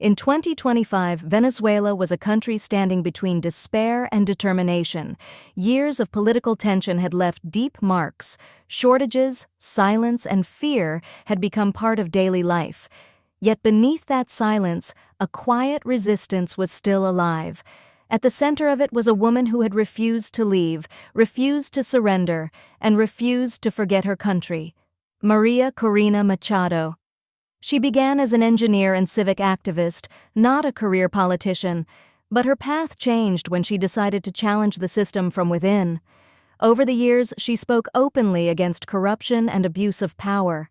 In 2025, Venezuela was a country standing between despair and determination. Years of political tension had left deep marks. Shortages, silence, and fear had become part of daily life. Yet beneath that silence, a quiet resistance was still alive. At the center of it was a woman who had refused to leave, refused to surrender, and refused to forget her country. María Corina Machado. She began as an engineer and civic activist, not a career politician, but her path changed when she decided to challenge the system from within. Over the years, she spoke openly against corruption and abuse of power.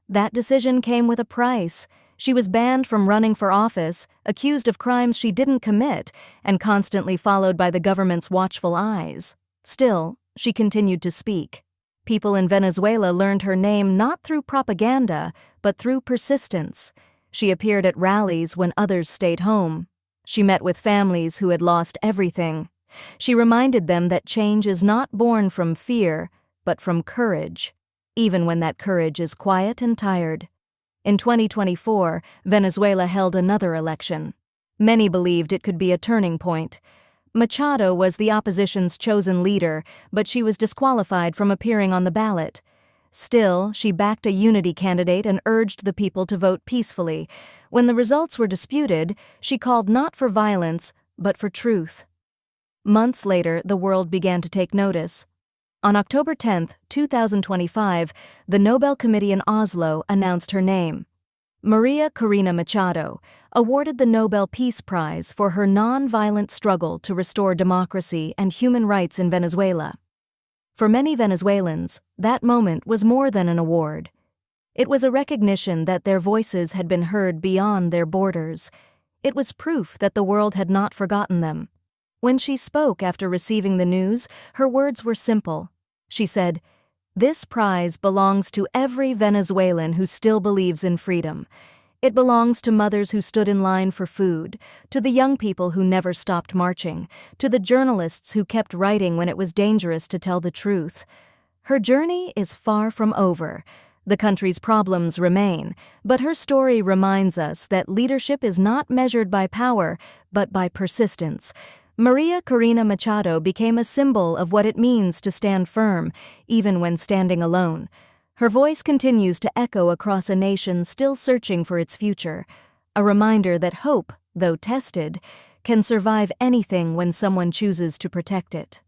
That decision came with a price. She was banned from running for office, accused of crimes she didn't commit, and constantly followed by the government's watchful eyes. Still, she continued to speak. People in Venezuela learned her name not through propaganda, but through persistence. She appeared at rallies when others stayed home. She met with families who had lost everything. She reminded them that change is not born from fear, but from courage, even when that courage is quiet and tired. In 2024, Venezuela held another election. Many believed it could be a turning point. Machado was the opposition's chosen leader, but she was disqualified from appearing on the ballot. Still, she backed a unity candidate and urged the people to vote peacefully. When the results were disputed, she called not for violence, but for truth. Months later, the world began to take notice. On October 10, 2025, the Nobel Committee in Oslo announced her name. María Corina Machado, awarded the Nobel Peace Prize for her non-violent struggle to restore democracy and human rights in Venezuela. For many Venezuelans, that moment was more than an award. It was a recognition that their voices had been heard beyond their borders. It was proof that the world had not forgotten them. When she spoke after receiving the news, her words were simple. She said, "This prize belongs to every Venezuelan who still believes in freedom. It belongs to mothers who stood in line for food, to the young people who never stopped marching, to the journalists who kept writing when it was dangerous to tell the truth." Her journey is far from over. The country's problems remain, but her story reminds us that leadership is not measured by power, but by persistence. María Corina Machado became a symbol of what it means to stand firm, even when standing alone. Her voice continues to echo across a nation still searching for its future, a reminder that hope, though tested, can survive anything when someone chooses to protect it.